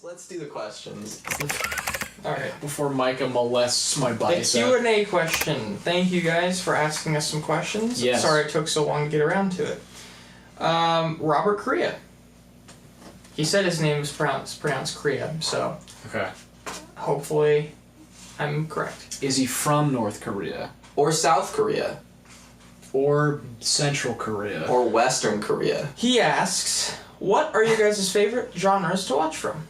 Let's do the questions. Alright. Before Micah molests my The bicep. Q&A question. Thank you guys for asking us some questions. Yes. Sorry it took so long to get around to it. Robert Korea. He said his name was pronounced Korea, so Okay. hopefully I'm correct. Is he from North Korea? Or South Korea. Or Central Korea? Or Western Korea. He asks, what are your guys' favorite genres to watch from?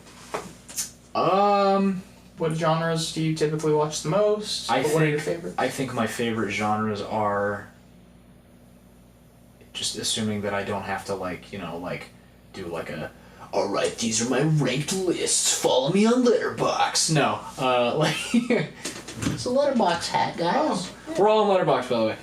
What genres do you typically watch the most? What are your favorites? I think my favorite genres are, just assuming that I don't have to do like a, alright, these are my ranked lists, follow me on Letterboxd. No, it's a Letterboxd hat, guys. Oh. We're all on Letterboxd, by the way.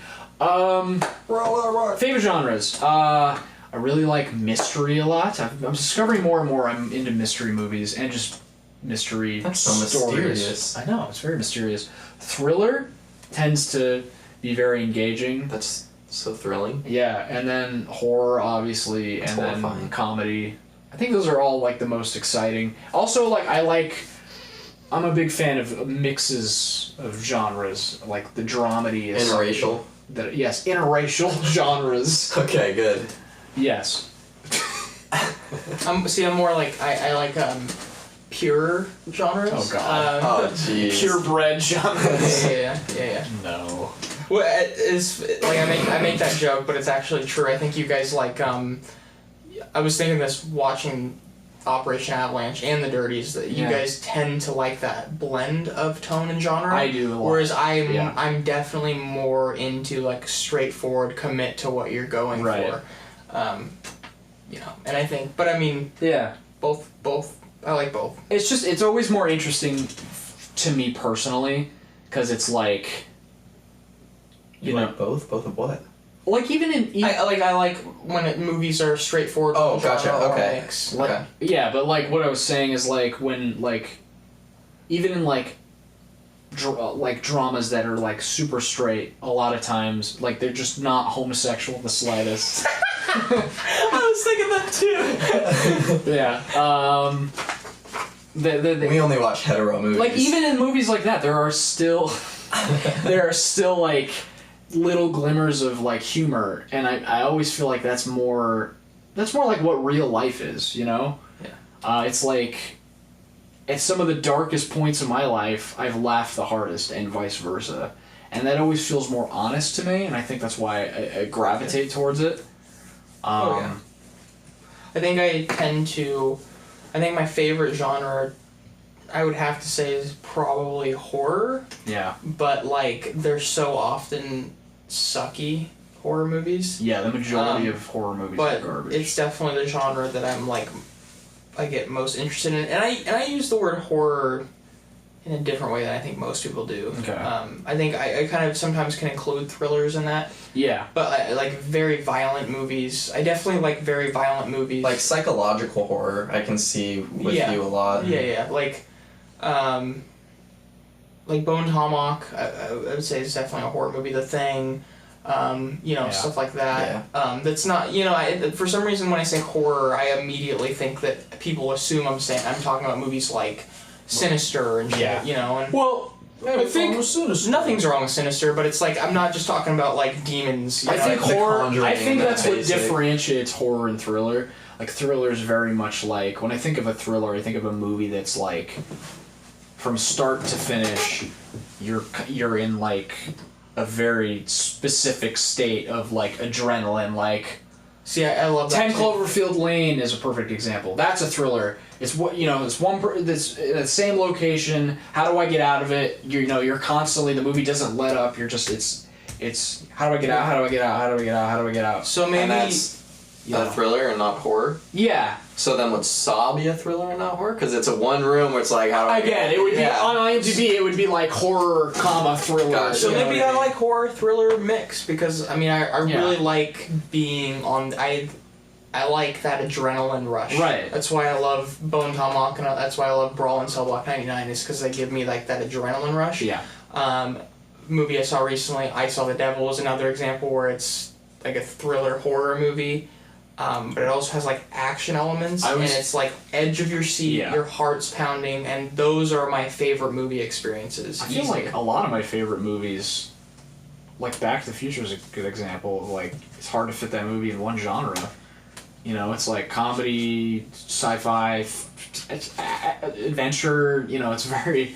We're all right. Favorite genres. I really like mystery a lot. I'm discovering more and more I'm into mystery movies and just mystery That's so stories. mysterious. I know, it's very mysterious. Thriller tends to be very engaging. That's so thrilling. Yeah, and then horror, obviously, That's and horrifying. then comedy. I think those are all like the most exciting. Also, I'm a big fan of mixes of genres, like the dramedy is Interracial. Yes, interracial genres. Okay, good. Yes. I'm more like I like pure genres. Oh, God. Oh, jeez. Purebred genres. Yeah. No. Well, it's like I make that joke, but it's actually true. I think you guys like I was thinking this watching Operation Avalanche and The Dirties that you guys tend to like that blend of tone and genre. I do a lot. Whereas I'm definitely more into like straightforward commit to what you're going for. And I think, but I mean, both. I like both. It's always more interesting to me personally, because it's like, You like both? Both of what? like even in I like when movies are straightforward. Oh, genre gotcha. or Okay. mix. Okay. yeah, but like what I was saying is like when like even in like dramas that are like super straight, a lot of times like they're just not homosexual in the slightest. I was thinking that too. Yeah. We only watch hetero movies. Like even in movies like that, there are still like little glimmers of like humor, and I always feel like that's more like what real life is, you know? Yeah. It's like at some of the darkest points of my life, I've laughed the hardest, and vice versa, and that always feels more honest to me, and I think that's why I gravitate towards it. I think I think my favorite genre, I would have to say, is probably horror. Yeah. But like, they're so often sucky horror movies. Yeah, the majority of horror movies are But garbage. it's definitely the genre that I'm like, I get most interested in, and I use the word horror in a different way than I think most people do. Okay. I think I kind of sometimes can include thrillers in that. Yeah. But I like very violent movies. I definitely like very violent movies. Like psychological horror, I can see with you a lot. Yeah. Like Bone Tomahawk, I would say is definitely a horror movie. The Thing, stuff like that. Yeah. That's not, for some reason when I say horror, I immediately think that people assume I'm talking about movies like Sinister and shit, and Well, I think nothing's wrong with Sinister, but it's like I'm not just talking about like demons. I think The horror. Conjuring, I think that's what basic. differentiates horror and thriller. Like thriller is very much like when I think of a thriller, I think of a movie that's like from start to finish, you're in like a very specific state of like adrenaline. Like See, I love that. 10 too. Cloverfield Lane is a perfect example. That's a thriller. It's what it's this the same location. How do I get out of it? You're constantly, the movie doesn't let up. You're just it's how do I get out? How do I get out? How do I get out? How do I get out? So And maybe that's a thriller and not horror. Yeah. So then would Saw be a thriller and not horror? Because it's a one room where it's like, how do I Again, it would be on IMDb. It would be like horror, thriller. Gotcha. So you know maybe what I mean? like horror thriller mix because I really like being on. I like that adrenaline rush. Right. That's why I love Bone Tomahawk, and that's why I love Brawl and Cell Block 99, is because they give me like that adrenaline rush. Yeah. Movie I saw recently, I Saw the Devil, is another example where it's like a thriller horror movie. but it also has like action elements, and it's like edge of your seat, your heart's pounding, and those are my favorite movie experiences. I feel like a lot of my favorite movies, like Back to the Future is a good example. Like, it's hard to fit that movie in one genre. You know, it's like comedy, sci-fi, it's adventure. You know, it's very,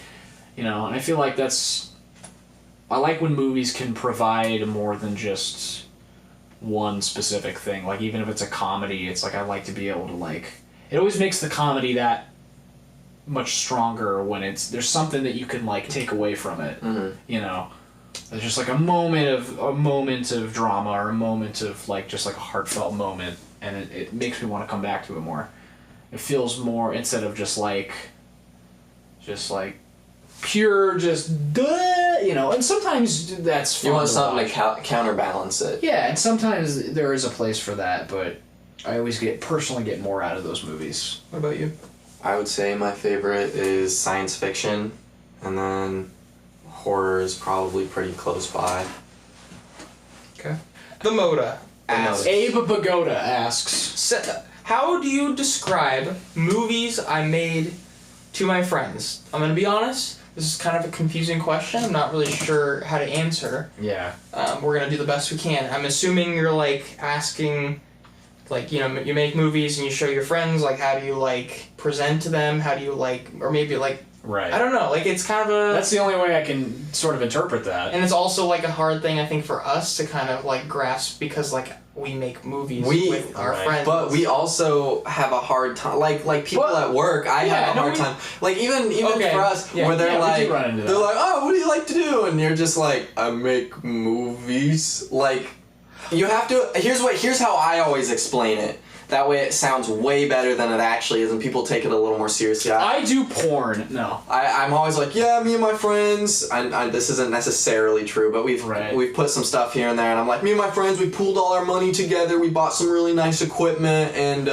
you know, and I feel like I like when movies can provide more than just one specific thing. Like, even if it's a comedy, it's like I like to be able to, like, it always makes the comedy that much stronger when there's something that you can, like, take away from it. Mm-hmm. You know, there's just like a moment of drama, or a moment of, like, just like a heartfelt moment, and it makes me want to come back to it more. It feels more, instead of just like pure, just duh, you know. And sometimes that's fun. You want something to counterbalance it. Yeah, and sometimes there is a place for that, but I always personally get more out of those movies. What about you? I would say my favorite is science fiction, and then horror is probably pretty close by. Okay. The Moda asks. Abe Pagoda asks, how do you describe movies I made to my friends? I'm going to be honest, this is kind of a confusing question. I'm not really sure how to answer. Yeah. We're going to do the best we can. I'm assuming you're, like, asking, like, you know, you make movies and you show your friends, like, how do you, like, present to them? How do you, like, or maybe, like, right. I don't know. Like, it's kind of a... That's the only way I can sort of interpret that. And it's also, like, a hard thing, I think, for us to kind of, like, grasp, because, like, we make movies with our friends. But we also have a hard time, like people at work, I have a hard time. Like, even for us, where they're like, oh, what do you like to do? And you're just like, I make movies. Like, you have to, here's how I always explain it. That way it sounds way better than it actually is, and people take it a little more seriously. I do porn. No. I'm always like, yeah, me and my friends, this isn't necessarily true, but we've put some stuff here and there, and I'm like, me and my friends, we pooled all our money together, we bought some really nice equipment, and,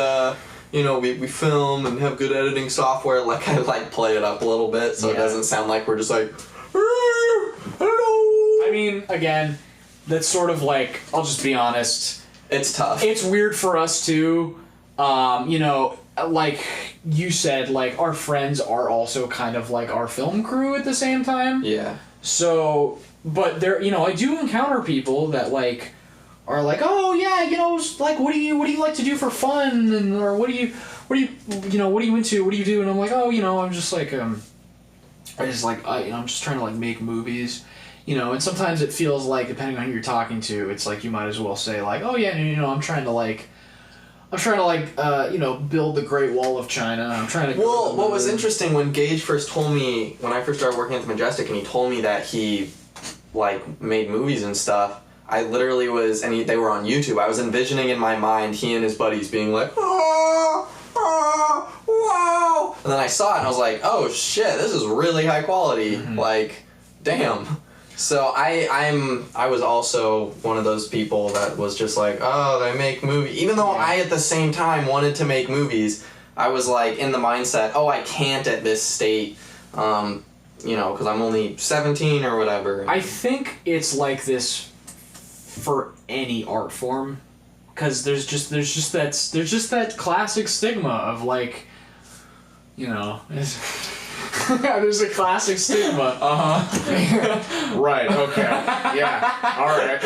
you know, we film and have good editing software. Like, I, like, play it up a little bit, so it doesn't sound like we're just like, I don't know. I mean, again, that's sort of like, I'll just be honest, it's tough. It's weird for us too. You know, like you said, like our friends are also kind of like our film crew at the same time. Yeah. So, but there, you know, I do encounter people that like are like, oh yeah, you know, like what do you like to do for fun, and or what do you you know, what are you into? What do you do? And I'm like, oh, you know, I'm just like I'm just trying to like make movies. You know, and sometimes it feels like, depending on who you're talking to, it's like you might as well say like, oh yeah, you know, I'm trying to you know, build the Great Wall of China. I'm trying to. Well, what was interesting when Gage first told me, when I first started working at the Majestic, and he told me that he like made movies and stuff, I literally was, and they were on YouTube. I was envisioning in my mind he and his buddies being like, oh, wow, and then I saw it and I was like, oh shit, this is really high quality. Mm-hmm. Like, damn. So I was also one of those people that was just like, oh, they make movies. Even though I at the same time wanted to make movies, I was like in the mindset, oh, I can't at this state, you know, because I'm only 17 or whatever. I think it's like this for any art form, because there's just that classic stigma of like, you know. There's a classic stigma. Right, okay. Yeah, alright.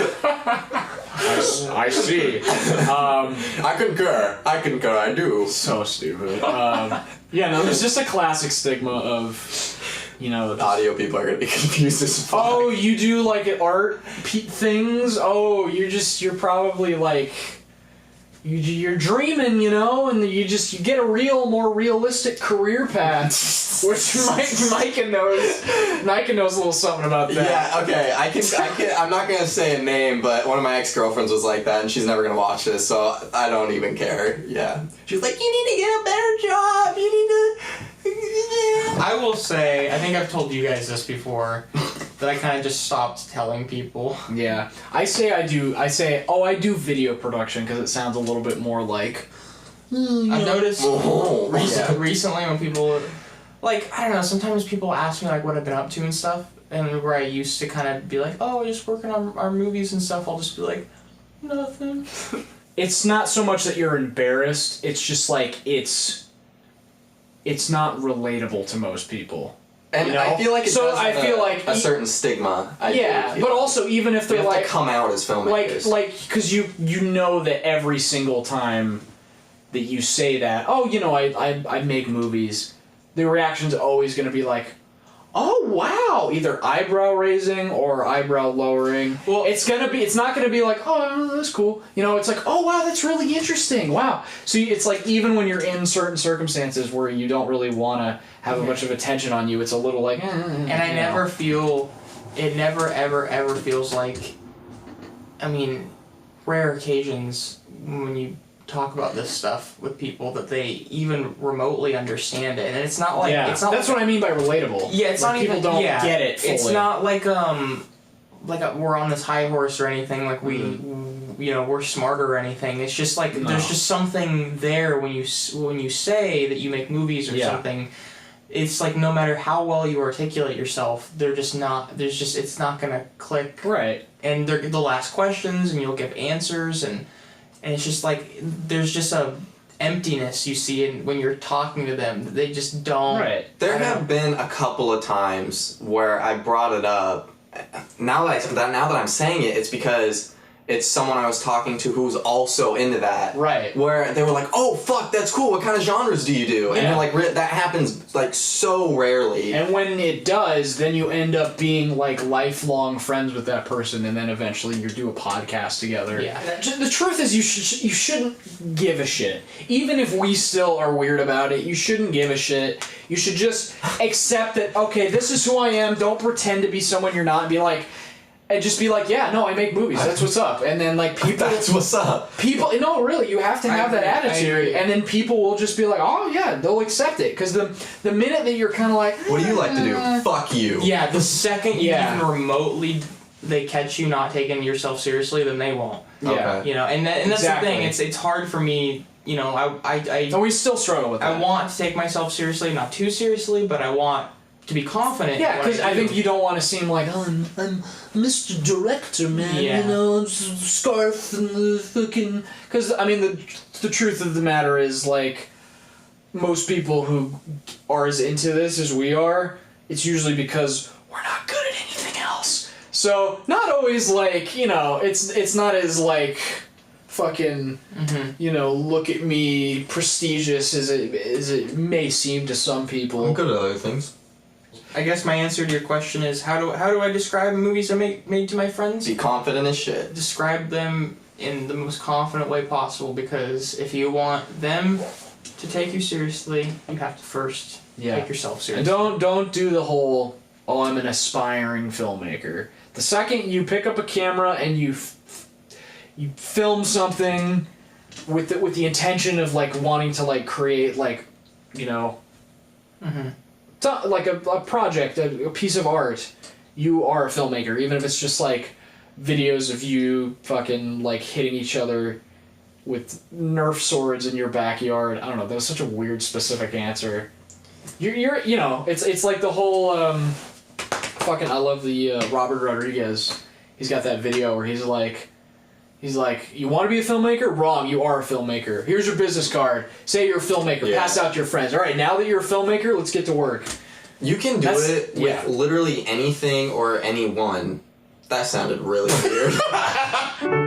I see. I concur, I do. So stupid. Yeah, no, there's just a classic stigma of, you know... Audio people are gonna be confused as fuck. Oh, you do, like, art things? Oh, you're probably, like... You're dreaming, you know, and you get a more realistic career path, which Micah knows a little something about that. Yeah, okay, I can, I'm not gonna say a name, but one of my ex-girlfriends was like that, and she's never gonna watch this, so I don't even care. Yeah. She's like, you need to get a better job, you need to... I will say, I think I've told you guys this before, that I kind of just stopped telling people. Yeah. I do video production because it sounds a little bit more like... I've noticed recently when people... Like, I don't know, sometimes people ask me like what I've been up to and stuff, and where I used to kind of be like, oh, just working on our movies and stuff, I'll just be like, nothing. it's not so much that you're embarrassed. It's just like it's not relatable to most people. And you know? I feel like it so does I have feel like a certain stigma. but also even if they're you have like to come out as filmmakers, because you know that every single time that you say that, oh, you know, I make movies, the reaction's always going to be like, oh wow, either eyebrow raising or eyebrow lowering. Well, it's not gonna be like, oh, that's cool. You know, it's like, oh wow, that's really interesting. Wow. So it's like even when you're in certain circumstances where you don't really want to have a bunch of attention on you, it's a little like. And I never feel, it never ever feels like. I mean, rare occasions when you talk about this stuff with people that they even remotely understand it, and it's not like it's not. That's like, what I mean by relatable. Yeah, it's like not people even. don't yeah, get it fully. It's not like we're on this high horse or anything. Like we, you know, we're smarter or anything. It's just like there's just something there when you say that you make movies or something. It's like no matter how well you articulate yourself, it's not gonna click. Right. And they'll ask questions and you'll give answers and it's just like there's just a emptiness you see when you're talking to them. They just don't. Right. There have been a couple of times where I brought it up. Now that I'm saying it, it's because it's someone I was talking to who's also into that. Right. Where they were like, "Oh fuck, that's cool. What kind of genres do you do?" And you're like, that happens like so rarely. And when it does, then you end up being like lifelong friends with that person, and then eventually you do a podcast together. Yeah. The truth is, you shouldn't give a shit. Even if we still are weird about it, you shouldn't give a shit. You should just accept that. Okay, this is who I am. Don't pretend to be someone you're not. And be like. And just be like, yeah, no, I make movies. That's what's up. And then like people. That's what's up. People, no, really, you have to have that attitude, and then people will just be like, oh yeah, they'll accept it. Because the minute that you're kind of like, what do you like to do? Fuck you. Yeah, the second you even remotely they catch you not taking yourself seriously, then they won't. Yeah. Okay. You know, and that's the thing. It's hard for me. You know, And we still struggle with that. I want to take myself seriously, not too seriously, but I want to be confident. Yeah, because I think you don't want to seem like, oh, I'm Mr. Director, man. Yeah. You know, scarf and the fucking. Because I mean, the truth of the matter is, like, most people who are as into this as we are, it's usually because we're not good at anything else. So not always like, you know, it's not as like fucking, you know, look at me prestigious as it may seem to some people. I'm good at other things. I guess my answer to your question is how do I describe movies I made to my friends? Be confident as shit. Describe them in the most confident way possible, because if you want them to take you seriously, you have to first take yourself seriously. And don't do the whole, oh, I'm an aspiring filmmaker. The second you pick up a camera and you film something with the intention of like wanting to like create like, you know, like a project, a piece of art, you are a filmmaker, even if it's just like videos of you fucking like hitting each other with Nerf swords in your backyard. I don't know, that was such a weird specific answer. You're you know, it's like the whole fucking, I love the Robert Rodriguez. He's got that video where he's like, you want to be a filmmaker? Wrong, you are a filmmaker. Here's your business card. Say you're a filmmaker. Yeah. Pass out to your friends. All right, now that you're a filmmaker, let's get to work. You can do it with literally anything or anyone. That sounded really weird.